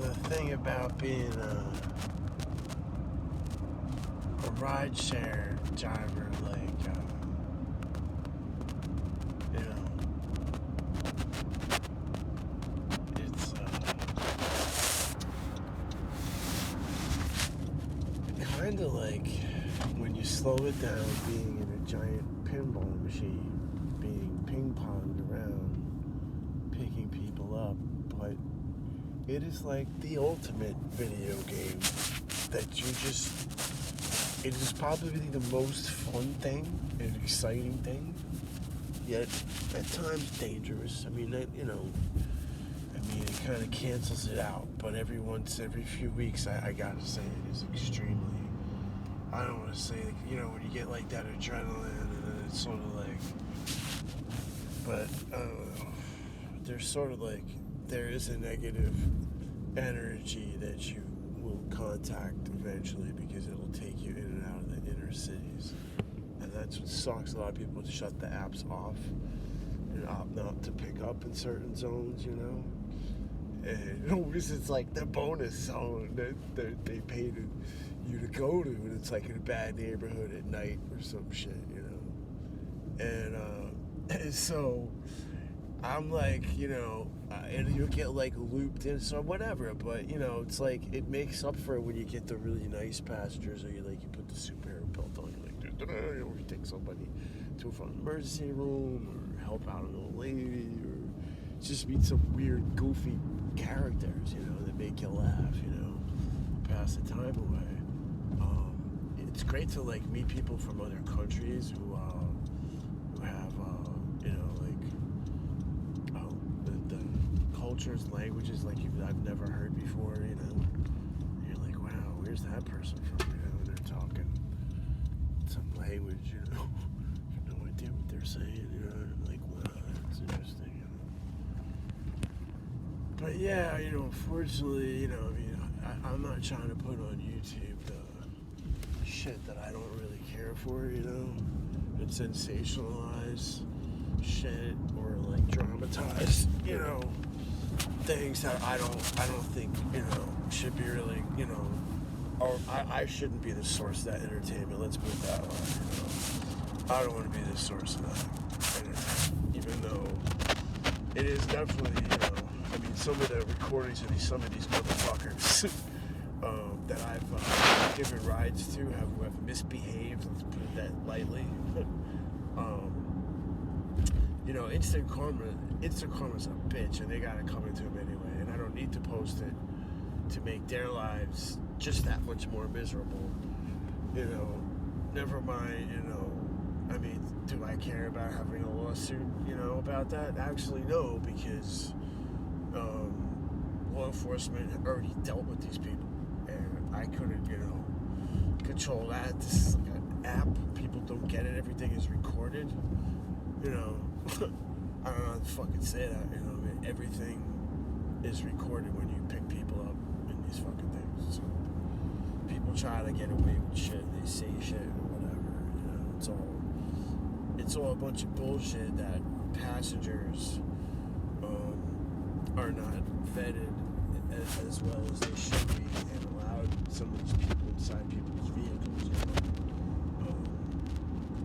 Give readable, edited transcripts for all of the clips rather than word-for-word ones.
the thing about being a rideshare driver, like, you know, it's kind of like when you slow it down, being in a giant pinball machine, being ping-ponged around, picking people up, but it is like the ultimate video game that you just, it is probably the most fun thing and exciting thing, yet at times dangerous. I mean, it kind of cancels it out, but every few weeks, I gotta say it is extremely, I don't want to say, when you get like that adrenaline and then it's sort of like, but I don't know, there's sort of like, there is a negative energy that you will contact eventually because it'll take you in and out of the inner cities. And that's what sucks. A lot of people just shut the apps off and opt not to pick up in certain zones, And because it's like the bonus zone that they paid you to go to, and it's like in a bad neighborhood at night or some shit, And so I'm like, and you'll get like looped in, so whatever, but it's like it makes up for it when you get the really nice passengers, or you put the superhero belt on, or you take somebody to a front emergency room, or help out an old lady, or just meet some weird, goofy characters, that make you laugh, pass the time away. It's great to meet people from other countries who have the cultures, languages I've never heard before, You're like, wow, where's that person from? And they're talking some language, you have no idea what they're saying, I'm like, wow, that's interesting, But yeah, unfortunately, I'm not trying to put on YouTube the shit that I don't really care for, and sensationalize shit or dramatize, things that I don't think, should be really, or I shouldn't be the source of that entertainment, let's put it that way, I don't want to be the source of that entertainment, even though it is definitely, some of the recordings of some of these motherfuckers that I've given rides to have misbehaved, let's put it that lightly. Instant karma's a bitch, and they gotta come into them anyway, and I don't need to post it to make their lives just that much more miserable. Never mind, do I care about having a lawsuit, about that? Actually, no, because law enforcement have already dealt with these people, and I couldn't, control that. This is like an app. People don't get it. Everything is recorded. I don't know how to fucking say that. Everything is recorded when you pick people up in these fucking things. So people try to get away with shit. They say shit or whatever. It's all a bunch of bullshit that passengers are not vetted as well as they should be, and allowed some of these people inside people's vehicles.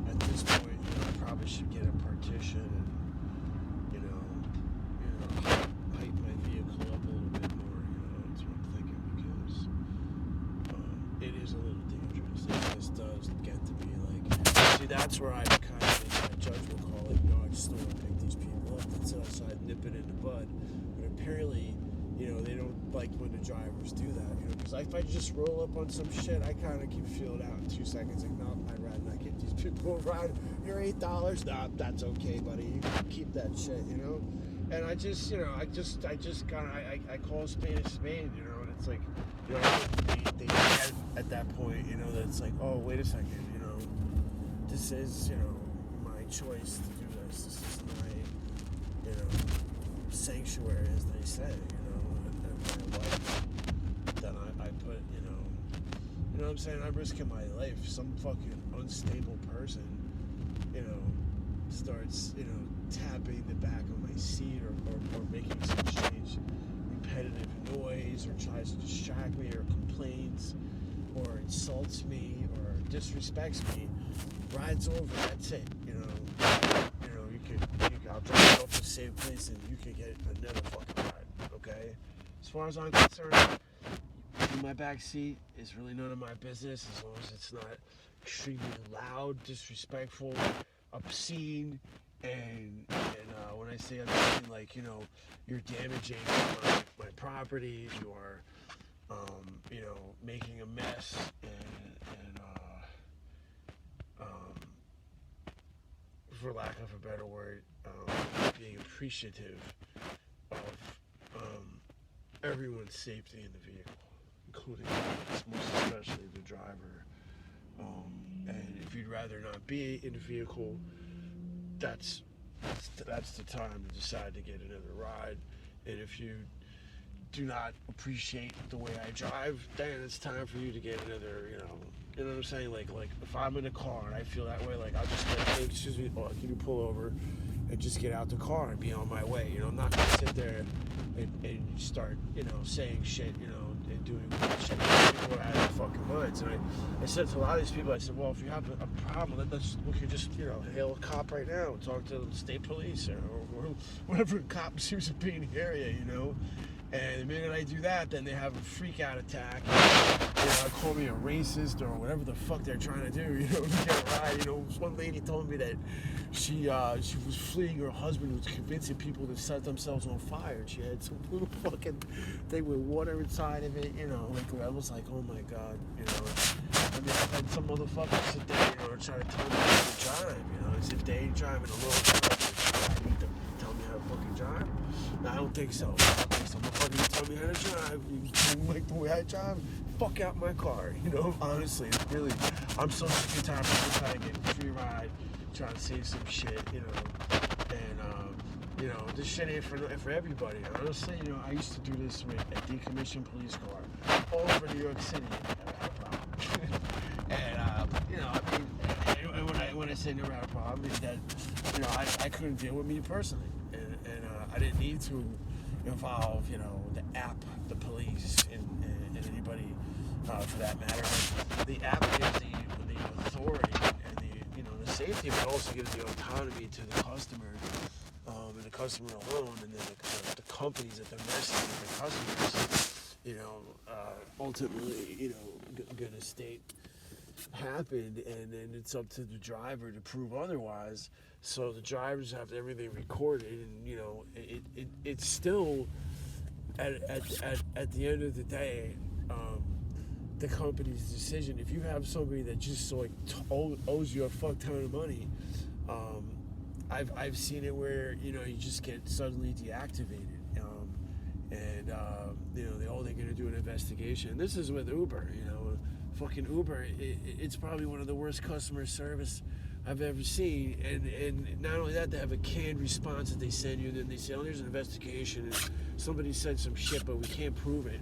At this point, I probably should get a partition and height my vehicle up a little bit more. That's what I'm thinking, because it is a little dangerous. It just does get to be see, that's where I kind of make a judgment call. I just don't want to pick these people up. That's so I'd nip it in the bud. But apparently, they don't like when the drivers do that, because if I just roll up on some shit, I kind of can feel it out in 2 seconds. Like, no, I'd rather not get these people a ride. You're $8. Nah, that's okay, buddy. You can keep that shit, And I just, I call a spade, and it's like, they get at that point, that it's like, oh, wait a second, this is, my choice to do this. This is my, sanctuary, as they say, and my life that I put, what I'm saying? I'm risking my life. Some fucking unstable person, starts, tapping the back of my seat or making some strange repetitive noise noise or tries to distract me or complains or insults me or disrespects me, ride's over. That's it. I'll drop you off to a safe place and you can get another fucking ride. Okay. As far as I'm concerned, in my back seat is really none of my business as long as it's not extremely loud, disrespectful, obscene, and when I say obscene, like, you're damaging my property, you're making a mess, and for lack of a better word, being appreciative of everyone's safety in the vehicle, including most especially the driver. And if you'd rather not be in the vehicle, that's the time to decide to get another ride. And if you do not appreciate the way I drive, then it's time for you to get another, you know what I'm saying? Like if I'm in a car and I feel that way, like I'll just like, hey, excuse me, can you pull over and just get out the car and be on my way? I'm not gonna sit there and start, saying shit, and doing weird shit. People are out of their fucking minds. And I said to a lot of these people, I said, well, if you have a problem, we could just, hail a cop right now and talk to the state police or whatever cop seems to be in the area, And the minute I do that, then they have a freak out attack. Call me a racist or whatever the fuck they're trying to do, to get a ride. One lady told me that she was fleeing her husband, who was convincing people to set themselves on fire. She had some little fucking thing with water inside of it, I was like, oh my God, I've had some motherfuckers sit there, try to tell me how to drive, as if they ain't driving alone. I need them to tell me how to fucking drive. No, I don't think so. Motherfucker, you tell me how to drive. You like the way I drive? Fuck out my car. Honestly, really, I'm so sick and tired of people trying to get a free ride, trying to save some shit, and this shit ain't for everybody. Honestly, I used to do this with a decommissioned police car all over New York City. And when I say never had a problem, is that I couldn't deal with me personally, and I didn't need to involve the app, the police, and anybody for that matter. The app gives the authority and the safety, but also gives the autonomy to the customer, and the customer alone, and then the companies that they're messing with, the customers. Ultimately, good estate happened, and then it's up to the driver to prove otherwise. So the drivers have everything recorded, and it's still at the end of the day, the company's decision. If you have somebody that just owes you a fuck ton of money, I've seen it where you just get suddenly deactivated, and they're gonna do an investigation. This is with Uber, fucking Uber. It's probably one of the worst customer service I've ever seen, and not only that, they have a canned response that they send you, and then they say, oh, there's an investigation, and somebody said some shit, but we can't prove it.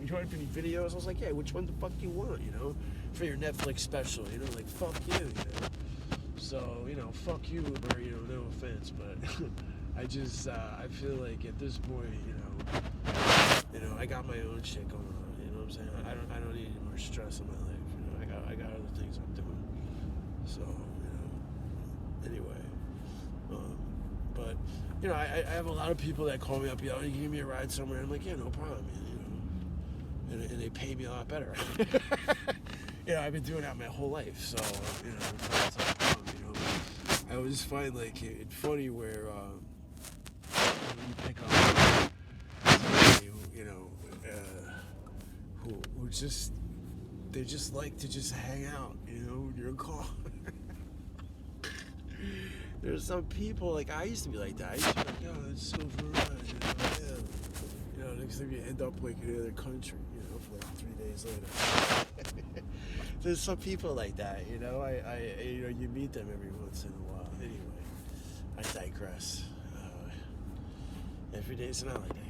You want any videos? I was like, yeah, which one the fuck do you want, for your Netflix special, like, fuck you, So, fuck you, Uber, no offense, but I just, I feel like at this point, I got my own shit going on, what I'm saying? I don't need any more stress in my life, I got other things I'm doing, so, anyway, but I have a lot of people that call me up, you give me a ride somewhere. I'm like, yeah, no problem, man, and they pay me a lot better. I've been doing that my whole life, so it's not a problem, I always find like it's funny where you pick up somebody who just they just like to just hang out, in your car. There's some people, like, I used to be like that. I used to be like, it's so fun. Next time you end up, like, in another country, for like 3 days later. There's some people like that, you meet them every once in a while. Anyway, I digress. Every day's an holiday.